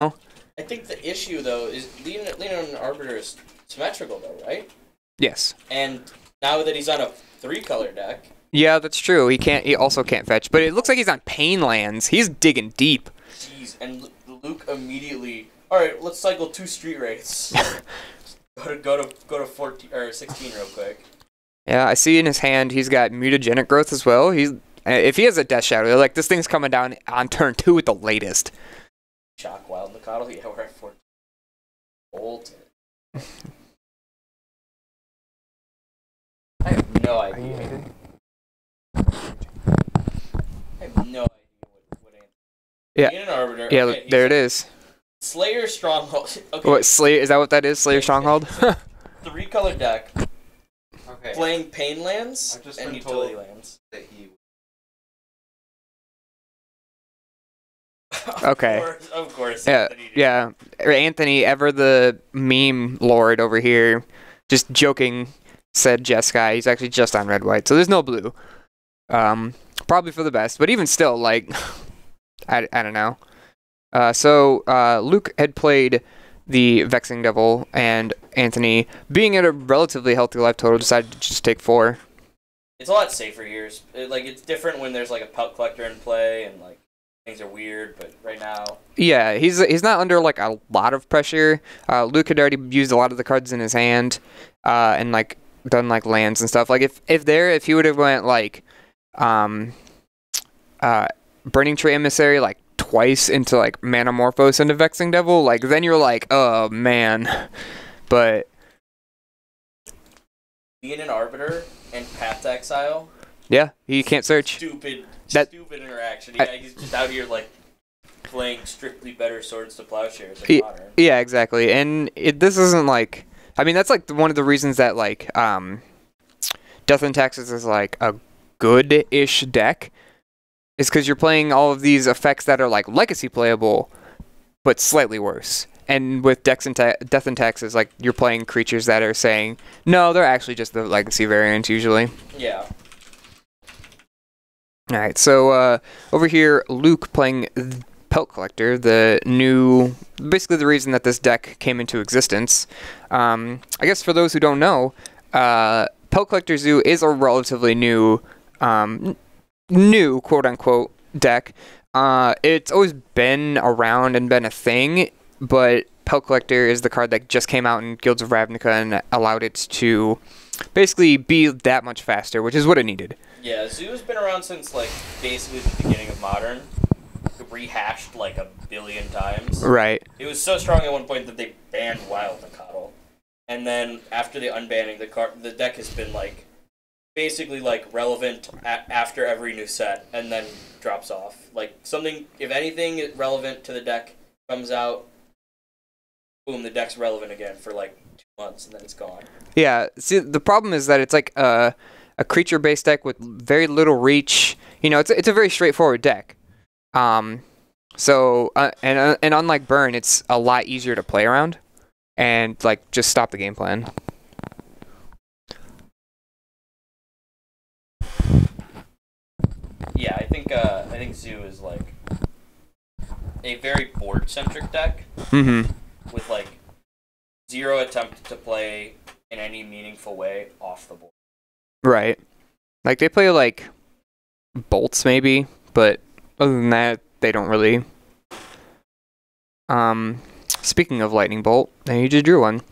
I think the issue though is Leonin Arbiter is symmetrical though, right? Yes. And now that he's on a 3-color deck. Yeah, that's true. He also can't fetch, but it looks like he's on pain lands. He's digging deep. Jeez, and Luke immediately. All right, let's cycle 2 street rates. go to 14 or 16 real quick. Yeah, I see in his hand he's got mutagenic growth as well. If he has a Death Shadow, like this thing's coming down on turn 2 at the latest. Shock Wild Mikado. Yeah, we're at 14. Old. I have no idea. I have no idea what yeah. Leonin Arbiter. Yeah, okay, there it is. Slayer Stronghold. Okay. What, Slayer? Is that what that is? Slayer Stronghold? 3-color deck. Okay. Playing pain lands I've just and been utility told lands. that he. Okay. Of course. Yeah, yeah. Anthony, ever the meme lord over here, just joking, said Jeskai. He's actually just on red-white, so there's no blue. Probably for the best, but even still, like, I don't know. So Luke had played the Vexing Devil, and Anthony, being at a relatively healthy life total, decided to just take 4. It's a lot safer here. It's different when there's like a Pelt Collector in play and like things are weird, but right now. Yeah, he's not under like a lot of pressure. Luke had already used a lot of the cards in his hand, and like done like lands and stuff. Like if he would have went like, Burning Tree Emissary like twice into like Manamorphose into Vexing Devil, like then you're like, oh man. But being an Arbiter and Path to Exile. Yeah, he can't search. Stupid interaction. He's just out here like playing strictly better Swords to Plowshares in Modern. Yeah, exactly. And this isn't like, I mean, that's like one of the reasons that like Death and Taxes is like a good-ish deck, is because you're playing all of these effects that are like legacy playable, but slightly worse. And with Death and Taxes, like you're playing creatures that are saying, no, they're actually just the legacy variants usually. Yeah. Alright, so over here, Luke playing Pelt Collector, basically the reason that this deck came into existence. I guess for those who don't know, Pelt Collector Zoo is a relatively new quote-unquote deck. It's always been around and been a thing, but Pelt Collector is the card that just came out in Guilds of Ravnica and allowed it to basically be that much faster, which is what it needed. Yeah, Zoo's been around since like basically the beginning of Modern. Rehashed like a billion times. Right. It was so strong at one point that they banned Wild Mikado. And then after the unbanning, the deck has been like basically like relevant after every new set and then drops off. Like something, if anything relevant to the deck comes out, boom, the deck's relevant again for like 2 months and then it's gone. Yeah, see, the problem is that it's like a creature-based deck with very little reach. You know, it's a very straightforward deck. So and unlike Burn, it's a lot easier to play around and like just stop the game plan. Yeah, I think Zoo is like a very board-centric deck. Mm-hmm. With like 0 attempt to play in any meaningful way off the board. Right. Like they play like bolts maybe, but other than that, they don't really. Speaking of Lightning Bolt, now you just drew one.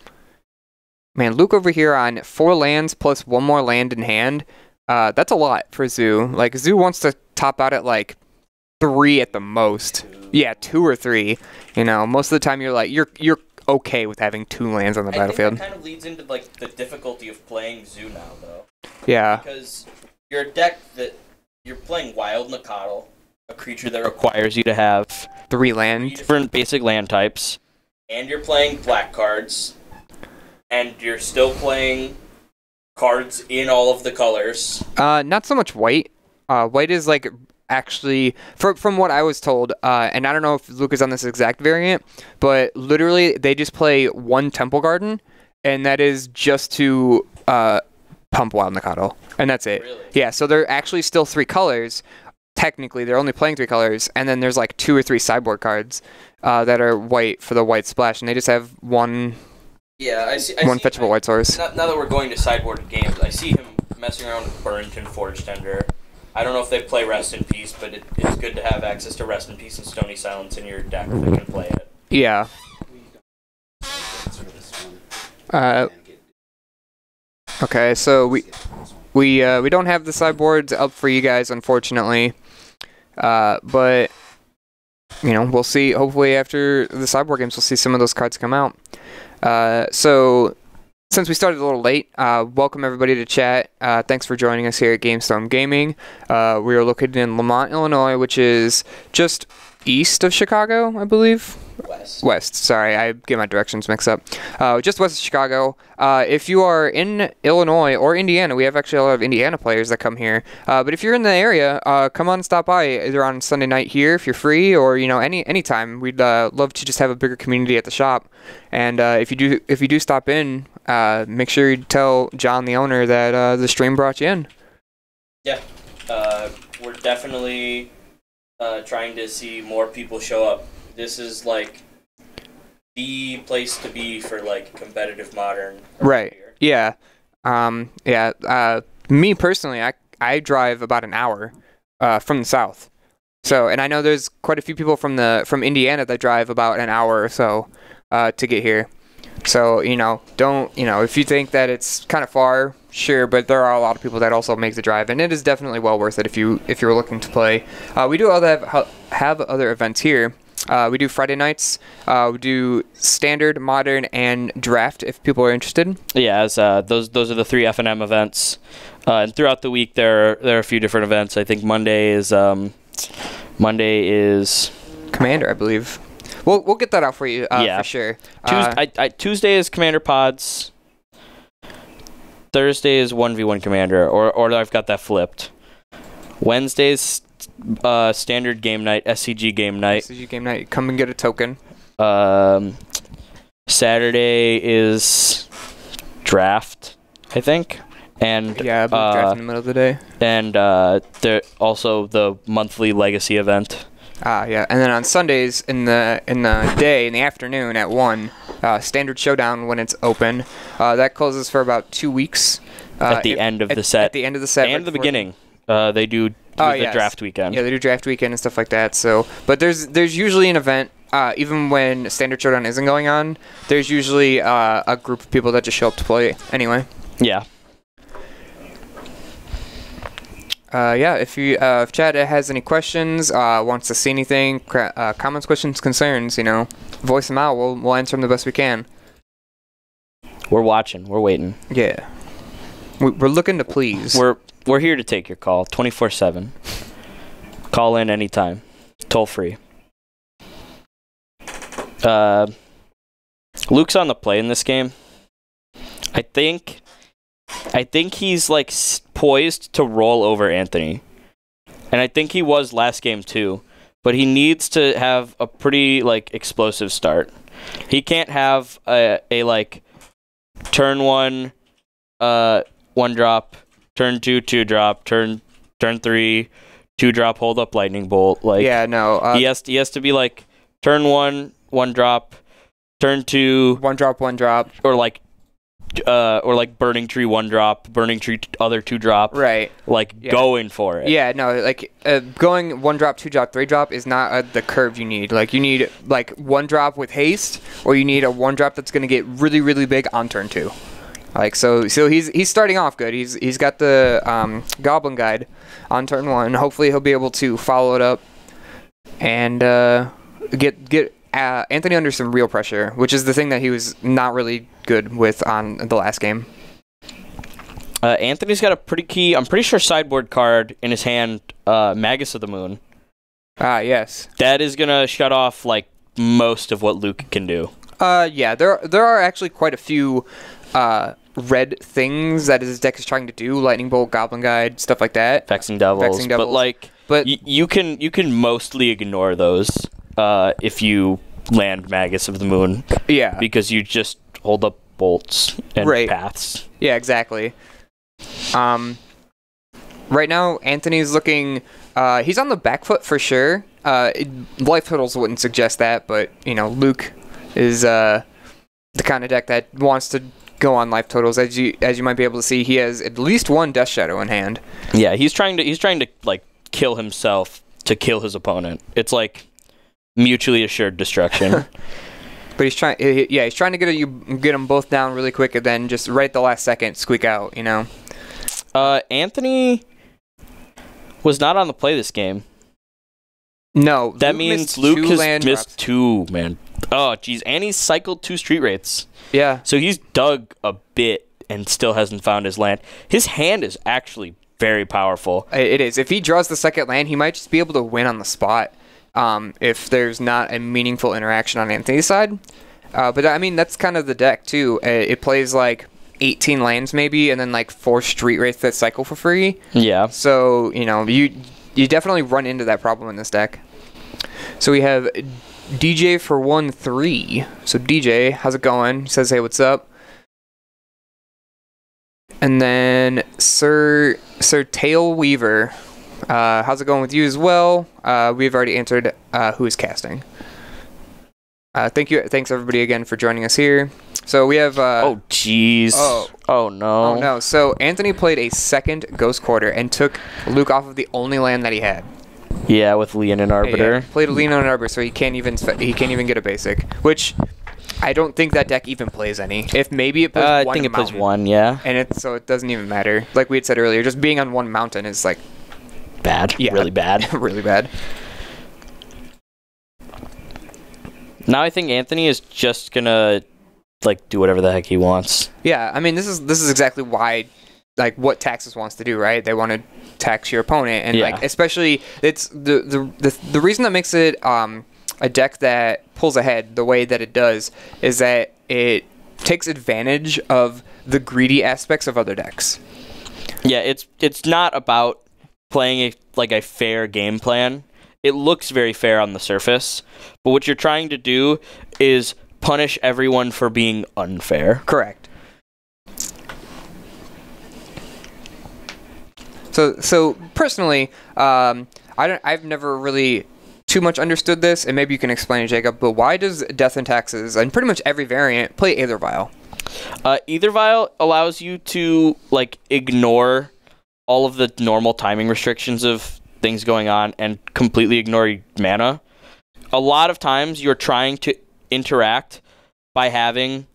Man, Luke over here on 4 lands plus 1 more land in hand. That's a lot for Zoo. Like Zoo wants to top out at like 3 at the most. 2. Yeah, 2 or 3. You know, most of the time you're like you're okay with having 2 lands on the battlefield. I think that kind of leads into like the difficulty of playing Zoo now, though. Yeah. Because you're a deck that you're playing Wild Mikado, a creature that requires you to have 3 land. 3 different basic land types, and you're playing black cards, and you're still playing cards in all of the colors. Not so much white. White is like actually, from what I was told, and I don't know if Luke is on this exact variant, but literally they just play 1 Temple Garden, and that is just to pump Wild Mikado, and that's it. Really? Yeah, so they're actually still 3 colors, technically they're only playing 3 colors, and then there's like 2 or 3 sideboard cards that are white for the white splash, and they just have one one fetchable white source. Now that we're going to sideboard games, I see him messing around with Burrington Forge Tender. I don't know if they play Rest in Peace, but it's good to have access to Rest in Peace and Stony Silence in your deck if they can play it. Yeah. Okay, so we don't have the sideboards up for you guys, unfortunately. But you know, we'll see. Hopefully, after the sideboard games, we'll see some of those cards come out. So since we started a little late, welcome everybody to chat. Thanks for joining us here at GameStorm Gaming. We are located in Lamont, Illinois, which is just east of Chicago, I believe. West. Sorry, I get my directions mixed up. Just west of Chicago. If you are in Illinois or Indiana, we have actually a lot of Indiana players that come here. But if you're in the area, come on, stop by either on Sunday night here if you're free, or you know any time. We'd love to just have a bigger community at the shop. And if you do stop in, make sure you tell John, the owner, that the stream brought you in. Yeah, we're definitely trying to see more people show up. This is like the place to be for like competitive Modern. Right. Here. Yeah. Me personally, I drive about an hour from the south. So, and I know there's quite a few people from Indiana that drive about an hour or so to get here. So, if you think that it's kind of far, sure, but there are a lot of people that also make the drive, and it is definitely well worth it if you're looking to play. We do have other events here. We do Friday nights. We do standard, modern, and draft if people are interested. Yeah, as those are the 3 FNM events. And throughout the week there are a few different events. I think Monday is Commander, I believe. We'll get that out for you for sure. Tuesday is Commander Pods. Thursday is 1v1 Commander, or I've got that flipped. Wednesday's standard game night, SCG game night. SCG game night. Come and get a token. Saturday is draft, I think. And yeah, I believe draft in the middle of the day. And there also the monthly legacy event. Yeah, and then on Sundays in the day, in the afternoon at 1, Standard Showdown when it's open. That closes for about 2 weeks. At the end of the set. At the end of the set. And the beginning. They do the draft weekend. Yeah, they do draft weekend and stuff like that. So, but there's usually an event, even when Standard Showdown isn't going on. There's usually a group of people that just show up to play anyway. Yeah. If Chad has any questions, wants to see anything, comments, questions, concerns, voice them out. We'll answer them the best we can. We're watching. We're waiting. Yeah. We're looking to please. We're here to take your call 24/7. Call in anytime. Toll free. Luke's on the play in this game. I think he's like poised to roll over Anthony. And I think he was last game too. But he needs to have a pretty like explosive start. He can't have a like turn 1 1 drop, turn 2 2 drop, turn 3 2 drop, hold up lightning bolt. Like yeah, no. He has to be like turn 1 1 drop, turn 2 1 drop 1 drop, or like burning tree 1 drop, burning tree other 2 drop. Right. Going for it. Yeah, no, going 1 drop, 2 drop, 3 drop is not the curve you need. Like you need like 1 drop with haste, or you need a 1 drop that's gonna get really really big on turn 2. So he's starting off good. He's got the Goblin Guide on turn 1. Hopefully he'll be able to follow it up and get Anthony under some real pressure, which is the thing that he was not really good with on the last game. Anthony's got a pretty key, I'm pretty sure, sideboard card in his hand, Magus of the Moon. Yes. That is gonna shut off like most of what Luke can do. Yeah, there are actually quite a few red things that his deck is trying to do, Lightning Bolt, Goblin Guide, stuff like that. Vexing Devils. But you can mostly ignore those if you land Magus of the Moon. Yeah. Because you just hold up bolts and paths. Yeah, exactly. Right now, Anthony's looking He's on the back foot for sure. Life totals wouldn't suggest that, but Luke is the kind of deck that wants to go on life totals. As you might be able to see, he has at least one Death Shadow in hand. Yeah, he's trying to like kill himself to kill his opponent. It's like mutually assured destruction. But he's trying to get them both down really quick, and then just right at the last second squeak out. Anthony was not on the play this game. No, that means Luke has missed 2, man. Oh, geez, and he's cycled 2 street rates. Yeah. So he's dug a bit and still hasn't found his land. His hand is actually very powerful. It is. If he draws the second land, he might just be able to win on the spot. If there's not a meaningful interaction on Anthony's side. But I mean, that's kind of the deck too. It plays like 18 lands maybe, and then like 4 street rates that cycle for free. Yeah. So you definitely run into that problem in this deck. So we have DJ for 1-3. So DJ, how's it going? He says, hey, what's up? And then Sir Tail Weaver, how's it going with you as well? We've already answered who is casting. Thanks everybody again for joining us here. So we have oh jeez. Oh no. Oh no. So Anthony played a second Ghost Quarter and took Luke off of the only land that he had. Yeah, with Leonin Arbiter. Yeah. Played a Leonin Arbiter, so he can't even get a basic, which I don't think that deck even plays any. If maybe it plays one. I think it mountain, plays 1, yeah. And so it doesn't even matter. Like we had said earlier, just being on one mountain is like bad. Yeah, really bad. Really bad. Now I think Anthony is just gonna like do whatever the heck he wants. Yeah, I mean this is exactly why, like, what Taxus wants to do, right? They want to tax your opponent, and like especially it's the reason that makes it a deck that pulls ahead the way that it does is that it takes advantage of the greedy aspects of other decks. Yeah, it's not about playing a fair game plan. It looks very fair on the surface, but what you're trying to do is punish everyone for being unfair. Correct. So personally, I've never really too much understood this, and maybe you can explain it, Jacob, but why does Death and Taxes, and pretty much every variant, play Aether Vial? Aether Vial allows you to like ignore all of the normal timing restrictions of things going on and completely ignore your mana. A lot of times you're trying to interact by having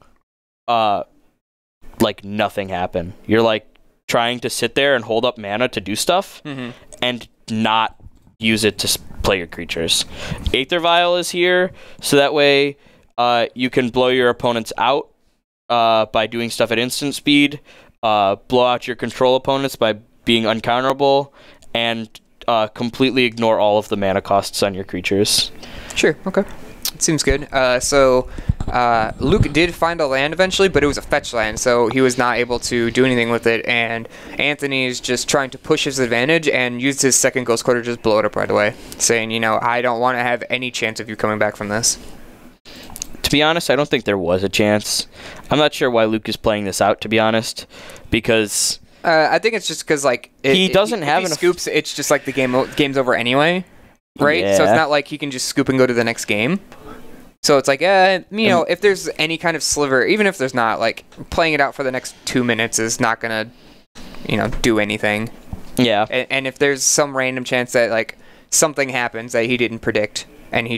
like nothing happen. You're like trying to sit there and hold up mana to do stuff and not use it to play your creatures. Aether Vial is here so that way you can blow your opponents out by doing stuff at instant speed, blow out your control opponents by being uncounterable, and completely ignore all of the mana costs on your creatures. Sure, okay. It seems good. So Luke did find a land eventually, but it was a fetch land, so he was not able to do anything with it, and Anthony is just trying to push his advantage and used his second Ghost Quarter to just blow it up right away, saying, I don't want to have any chance of you coming back from this. To be honest, I don't think there was a chance. I'm not sure why Luke is playing this out, to be honest, because I think it's just because he doesn't have enough scoops. It's just like the game's over anyway, right? Yeah. So it's not like he can just scoop and go to the next game. So it's like, if there's any kind of sliver, even if there's not, like playing it out for the next 2 minutes is not gonna, do anything. Yeah. And if there's some random chance that like something happens that he didn't predict, and he